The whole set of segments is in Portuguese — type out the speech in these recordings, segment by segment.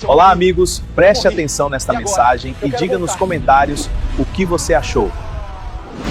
Olá, amigos, preste atenção nesta mensagem e diga nos comentários o que você achou.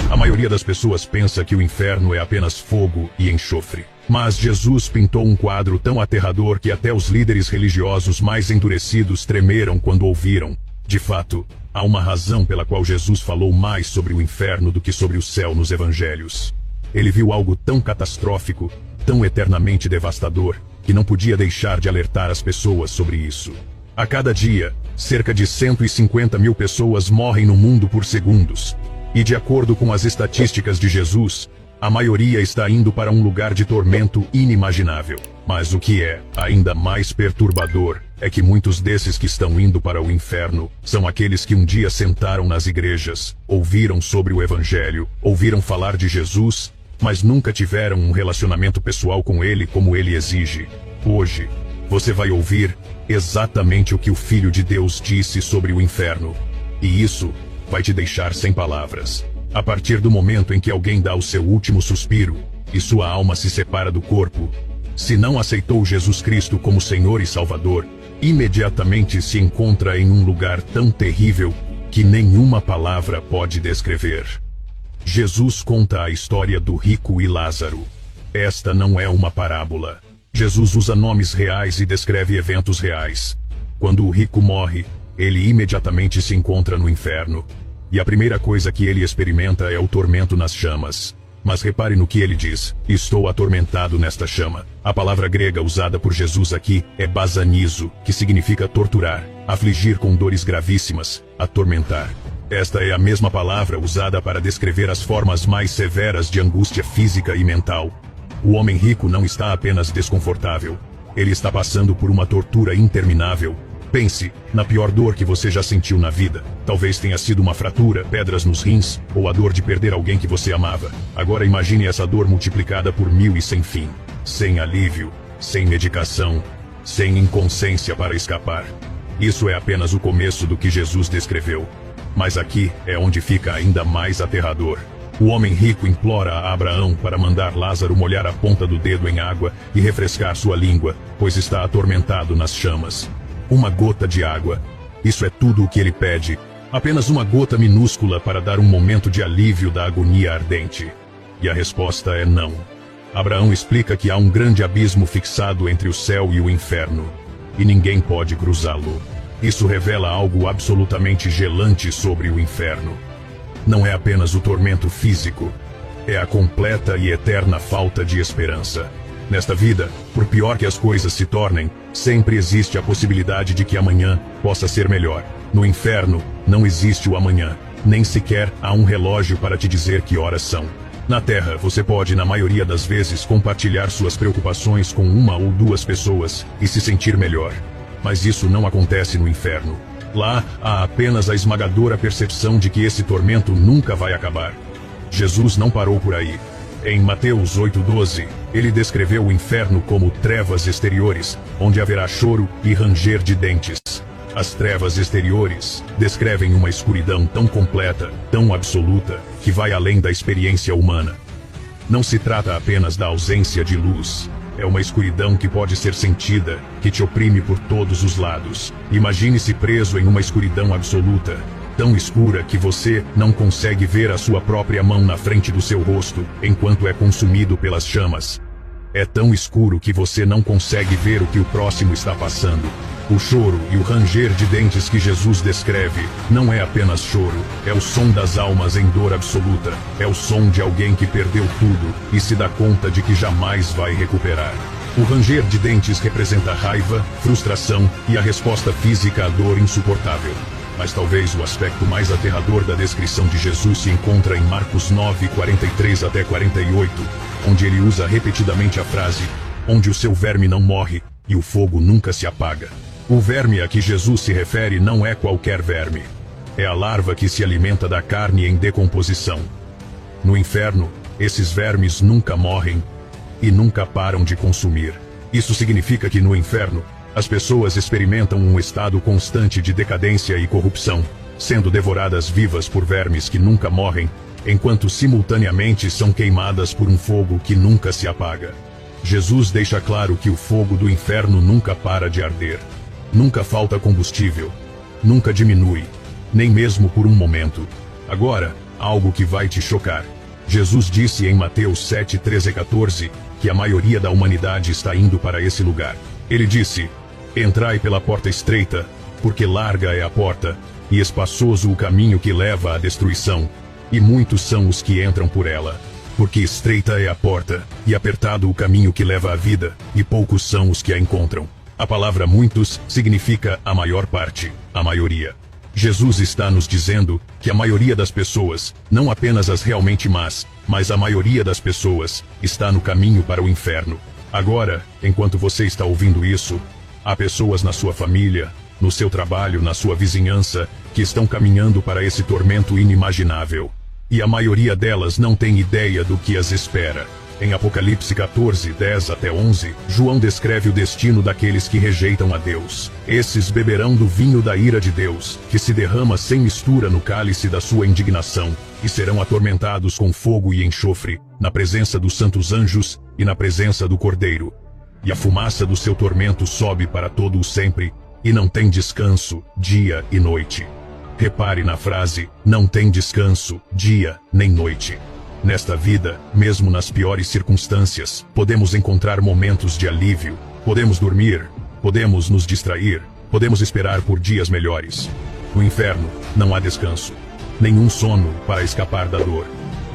A maioria das pessoas pensa que o inferno é apenas fogo e enxofre. Mas Jesus pintou um quadro tão aterrador que até os líderes religiosos mais endurecidos tremeram quando ouviram. De fato, há uma razão pela qual Jesus falou mais sobre o inferno do que sobre o céu nos evangelhos. Ele viu algo tão catastrófico, tão eternamente devastador, que não podia deixar de alertar as pessoas sobre isso. A cada dia, cerca de 150 mil pessoas morrem no mundo por segundos. E de acordo com as estatísticas de Jesus, a maioria está indo para um lugar de tormento inimaginável. Mas o que é ainda mais perturbador é que muitos desses que estão indo para o inferno são aqueles que um dia sentaram nas igrejas, ouviram sobre o Evangelho, ouviram falar de Jesus, mas nunca tiveram um relacionamento pessoal com ele como ele exige. Hoje, você vai ouvir exatamente o que o Filho de Deus disse sobre o inferno. E isso vai te deixar sem palavras. A partir do momento em que alguém dá o seu último suspiro, e sua alma se separa do corpo, se não aceitou Jesus Cristo como Senhor e Salvador, imediatamente se encontra em um lugar tão terrível que nenhuma palavra pode descrever. Jesus conta a história do rico e Lázaro. Esta não é uma parábola. Jesus usa nomes reais e descreve eventos reais. Quando o rico morre, ele imediatamente se encontra no inferno. E a primeira coisa que ele experimenta é o tormento nas chamas. Mas repare no que ele diz: estou atormentado nesta chama. A palavra grega usada por Jesus aqui é basanizo, que significa torturar, afligir com dores gravíssimas, atormentar. Esta é a mesma palavra usada para descrever as formas mais severas de angústia física e mental. O homem rico não está apenas desconfortável. Ele está passando por uma tortura interminável. Pense na pior dor que você já sentiu na vida. Talvez tenha sido uma fratura, pedras nos rins, ou a dor de perder alguém que você amava. Agora imagine essa dor multiplicada por 1000 e sem fim. Sem alívio, sem medicação, sem inconsciência para escapar. Isso é apenas o começo do que Jesus descreveu. Mas aqui é onde fica ainda mais aterrador. O homem rico implora a Abraão para mandar Lázaro molhar a ponta do dedo em água e refrescar sua língua, pois está atormentado nas chamas. Uma gota de água. Isso é tudo o que ele pede. Apenas uma gota minúscula para dar um momento de alívio da agonia ardente. E a resposta é não. Abraão explica que há um grande abismo fixado entre o céu e o inferno, e ninguém pode cruzá-lo. Isso revela algo absolutamente gelante sobre o inferno. Não é apenas o tormento físico, é a completa e eterna falta de esperança. Nesta vida, por pior que as coisas se tornem, sempre existe a possibilidade de que amanhã possa ser melhor. No inferno, não existe o amanhã, nem sequer há um relógio para te dizer que horas são. Na Terra, você pode, na maioria das vezes, compartilhar suas preocupações com uma ou duas pessoas e se sentir melhor. Mas isso não acontece no inferno. Lá, há apenas a esmagadora percepção de que esse tormento nunca vai acabar. Jesus não parou por aí. Em Mateus 8:12, ele descreveu o inferno como trevas exteriores, onde haverá choro e ranger de dentes. As trevas exteriores descrevem uma escuridão tão completa, tão absoluta, que vai além da experiência humana. Não se trata apenas da ausência de luz. É uma escuridão que pode ser sentida, que te oprime por todos os lados. Imagine-se preso em uma escuridão absoluta, tão escura que você não consegue ver a sua própria mão na frente do seu rosto, enquanto é consumido pelas chamas. É tão escuro que você não consegue ver o que o próximo está passando. O choro e o ranger de dentes que Jesus descreve não é apenas choro, é o som das almas em dor absoluta. É o som de alguém que perdeu tudo e se dá conta de que jamais vai recuperar. O ranger de dentes representa raiva, frustração e a resposta física à dor insuportável. Mas talvez o aspecto mais aterrador da descrição de Jesus se encontra em Marcos 9:43 até 48, onde ele usa repetidamente a frase, onde o seu verme não morre e o fogo nunca se apaga. O verme a que Jesus se refere não é qualquer verme. É a larva que se alimenta da carne em decomposição. No inferno, esses vermes nunca morrem e nunca param de consumir. Isso significa que no inferno, as pessoas experimentam um estado constante de decadência e corrupção, sendo devoradas vivas por vermes que nunca morrem, enquanto simultaneamente são queimadas por um fogo que nunca se apaga. Jesus deixa claro que o fogo do inferno nunca para de arder. Nunca falta combustível. Nunca diminui. Nem mesmo por um momento. Agora, algo que vai te chocar. Jesus disse em Mateus 7:13-14 que a maioria da humanidade está indo para esse lugar. Ele disse: entrai pela porta estreita, porque larga é a porta, e espaçoso o caminho que leva à destruição, e muitos são os que entram por ela. Porque estreita é a porta, e apertado o caminho que leva à vida, e poucos são os que a encontram. A palavra muitos significa a maior parte, a maioria. Jesus está nos dizendo que a maioria das pessoas, não apenas as realmente más, mas a maioria das pessoas, está no caminho para o inferno. Agora, enquanto você está ouvindo isso, há pessoas na sua família, no seu trabalho, na sua vizinhança, que estão caminhando para esse tormento inimaginável. E a maioria delas não tem ideia do que as espera. Em Apocalipse 14:10-11, João descreve o destino daqueles que rejeitam a Deus. Esses beberão do vinho da ira de Deus, que se derrama sem mistura no cálice da sua indignação, e serão atormentados com fogo e enxofre, na presença dos santos anjos e na presença do Cordeiro. E a fumaça do seu tormento sobe para todo o sempre, e não tem descanso, dia e noite. Repare na frase, não tem descanso, dia nem noite. Nesta vida, mesmo nas piores circunstâncias, podemos encontrar momentos de alívio, podemos dormir, podemos nos distrair, podemos esperar por dias melhores. No inferno, não há descanso. Nenhum sono para escapar da dor.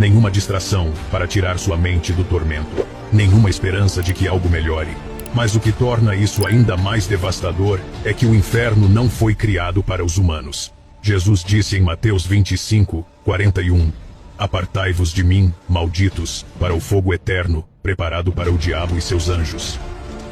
Nenhuma distração para tirar sua mente do tormento. Nenhuma esperança de que algo melhore. Mas o que torna isso ainda mais devastador é que o inferno não foi criado para os humanos. Jesus disse em Mateus 25:41, apartai-vos de mim, malditos, para o fogo eterno, preparado para o diabo e seus anjos.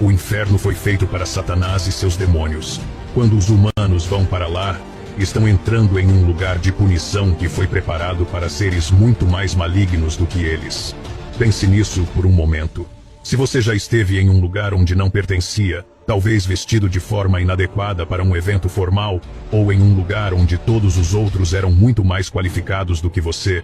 O inferno foi feito para Satanás e seus demônios. Quando os humanos vão para lá, estão entrando em um lugar de punição que foi preparado para seres muito mais malignos do que eles. Pense nisso por um momento. Se você já esteve em um lugar onde não pertencia, talvez vestido de forma inadequada para um evento formal, ou em um lugar onde todos os outros eram muito mais qualificados do que você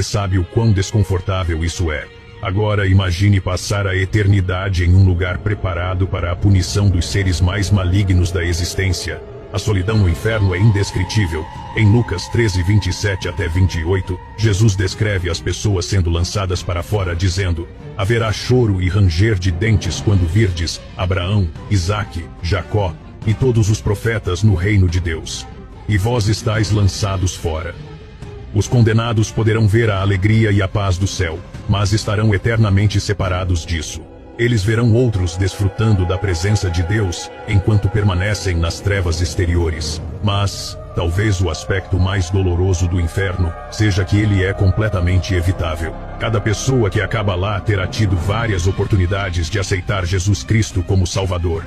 sabe o quão desconfortável isso é. Agora imagine passar a eternidade em um lugar preparado para a punição dos seres mais malignos da existência. A solidão no inferno é indescritível. Em Lucas 13:27-28, Jesus descreve as pessoas sendo lançadas para fora dizendo: haverá choro e ranger de dentes quando virdes Abraão, Isaque, Jacó e todos os profetas no reino de Deus. E vós estáis lançados fora. Os condenados poderão ver a alegria e a paz do céu, mas estarão eternamente separados disso. Eles verão outros desfrutando da presença de Deus, enquanto permanecem nas trevas exteriores. Mas, talvez o aspecto mais doloroso do inferno seja que ele é completamente evitável. Cada pessoa que acaba lá terá tido várias oportunidades de aceitar Jesus Cristo como Salvador.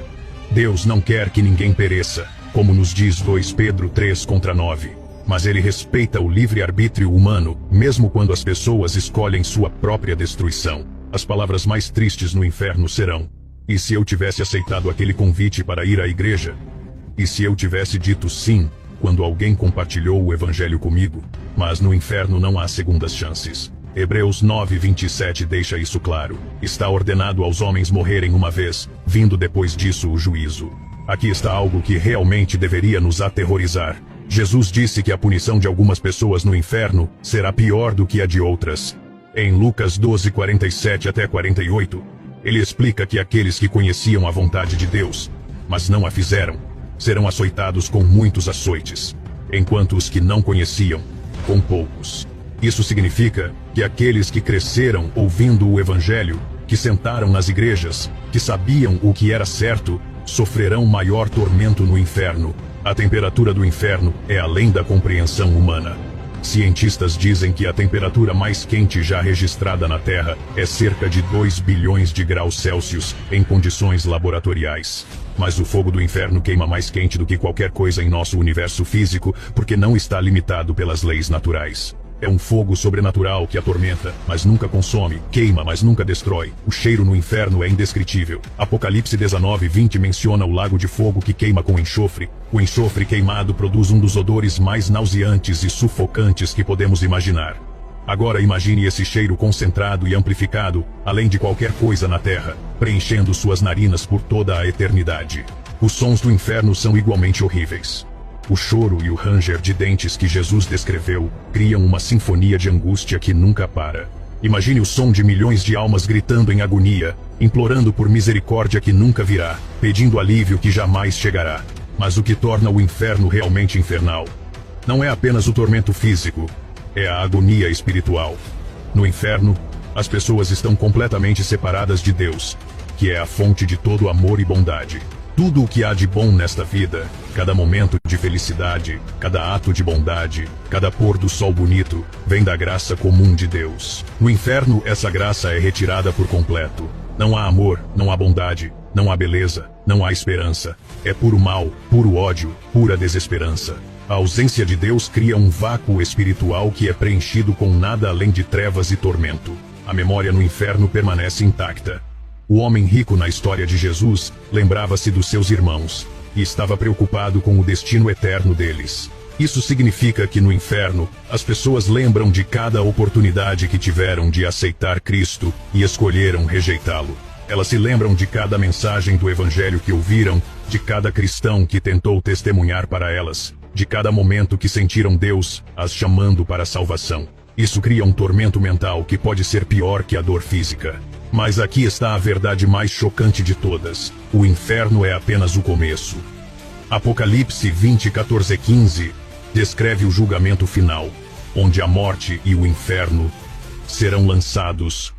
Deus não quer que ninguém pereça, como nos diz 2 Pedro 3:9. Mas ele respeita o livre-arbítrio humano, mesmo quando as pessoas escolhem sua própria destruição. As palavras mais tristes no inferno serão: e se eu tivesse aceitado aquele convite para ir à igreja? E se eu tivesse dito sim, quando alguém compartilhou o evangelho comigo? Mas no inferno não há segundas chances. Hebreus 9:27 deixa isso claro. Está ordenado aos homens morrerem uma vez, vindo depois disso o juízo. Aqui está algo que realmente deveria nos aterrorizar. Jesus disse que a punição de algumas pessoas no inferno será pior do que a de outras. Em Lucas 12:47-48, ele explica que aqueles que conheciam a vontade de Deus, mas não a fizeram, serão açoitados com muitos açoites, enquanto os que não conheciam, com poucos. Isso significa que aqueles que cresceram ouvindo o evangelho, que sentaram nas igrejas, que sabiam o que era certo, sofrerão maior tormento no inferno. A temperatura do inferno é além da compreensão humana. Cientistas dizem que a temperatura mais quente já registrada na Terra é cerca de 2 bilhões de graus Celsius em condições laboratoriais. Mas o fogo do inferno queima mais quente do que qualquer coisa em nosso universo físico, porque não está limitado pelas leis naturais. É um fogo sobrenatural que atormenta, mas nunca consome, queima, mas nunca destrói. O cheiro no inferno é indescritível. Apocalipse 19:20 menciona o lago de fogo que queima com enxofre. O enxofre queimado produz um dos odores mais nauseantes e sufocantes que podemos imaginar. Agora imagine esse cheiro concentrado e amplificado, além de qualquer coisa na Terra, preenchendo suas narinas por toda a eternidade. Os sons do inferno são igualmente horríveis. O choro e o ranger de dentes que Jesus descreveu criam uma sinfonia de angústia que nunca para. Imagine o som de milhões de almas gritando em agonia, implorando por misericórdia que nunca virá, pedindo alívio que jamais chegará. Mas o que torna o inferno realmente infernal não é apenas o tormento físico, é a agonia espiritual. No inferno, as pessoas estão completamente separadas de Deus, que é a fonte de todo amor e bondade. Tudo o que há de bom nesta vida, cada momento de felicidade, cada ato de bondade, cada pôr do sol bonito, vem da graça comum de Deus. No inferno, essa graça é retirada por completo. Não há amor, não há bondade, não há beleza, não há esperança. É puro mal, puro ódio, pura desesperança. A ausência de Deus cria um vácuo espiritual que é preenchido com nada além de trevas e tormento. A memória no inferno permanece intacta. O homem rico na história de Jesus lembrava-se dos seus irmãos e estava preocupado com o destino eterno deles. Isso significa que no inferno, as pessoas lembram de cada oportunidade que tiveram de aceitar Cristo e escolheram rejeitá-lo. Elas se lembram de cada mensagem do Evangelho que ouviram, de cada cristão que tentou testemunhar para elas, de cada momento que sentiram Deus as chamando para a salvação. Isso cria um tormento mental que pode ser pior que a dor física. Mas aqui está a verdade mais chocante de todas. O inferno é apenas o começo. Apocalipse 20:14-15 descreve o julgamento final, onde a morte e o inferno serão lançados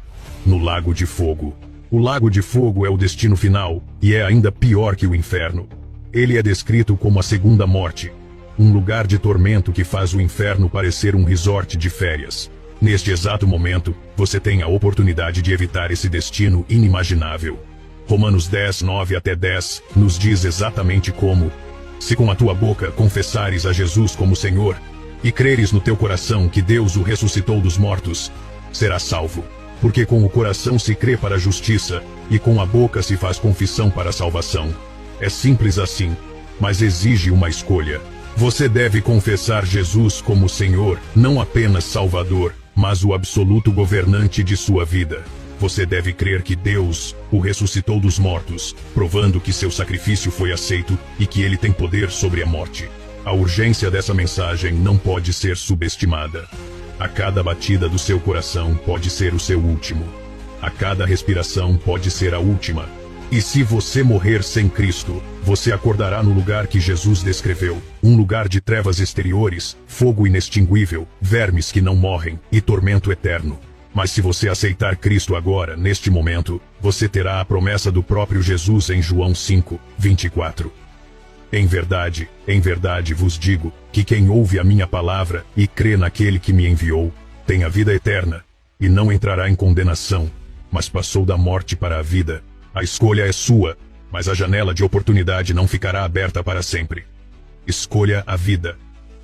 no lago de fogo. O lago de fogo é o destino final, e é ainda pior que o inferno. Ele é descrito como a segunda morte, um lugar de tormento que faz o inferno parecer um resort de férias. Neste exato momento, você tem a oportunidade de evitar esse destino inimaginável. Romanos 10:9-10 nos diz exatamente como: se com a tua boca confessares a Jesus como Senhor, e creres no teu coração que Deus o ressuscitou dos mortos, serás salvo. Porque com o coração se crê para a justiça, e com a boca se faz confissão para a salvação. É simples assim, mas exige uma escolha. Você deve confessar Jesus como Senhor, não apenas Salvador, mas o absoluto governante de sua vida. Você deve crer que Deus o ressuscitou dos mortos, provando que seu sacrifício foi aceito e que ele tem poder sobre a morte. A urgência dessa mensagem não pode ser subestimada. A cada batida do seu coração pode ser o seu último. A cada respiração pode ser a última. E se você morrer sem Cristo, você acordará no lugar que Jesus descreveu, um lugar de trevas exteriores, fogo inextinguível, vermes que não morrem e tormento eterno. Mas se você aceitar Cristo agora, neste momento, você terá a promessa do próprio Jesus em João 5:24. Em verdade vos digo, que quem ouve a minha palavra e crê naquele que me enviou, tem a vida eterna, e não entrará em condenação, mas passou da morte para a vida. A escolha é sua, mas a janela de oportunidade não ficará aberta para sempre. Escolha a vida.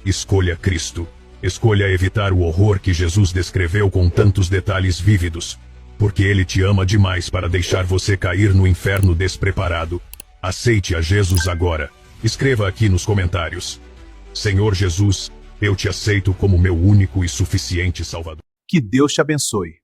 Escolha Cristo. Escolha evitar o horror que Jesus descreveu com tantos detalhes vívidos, porque Ele te ama demais para deixar você cair no inferno despreparado. Aceite a Jesus agora. Escreva aqui nos comentários: Senhor Jesus, eu te aceito como meu único e suficiente Salvador. Que Deus te abençoe.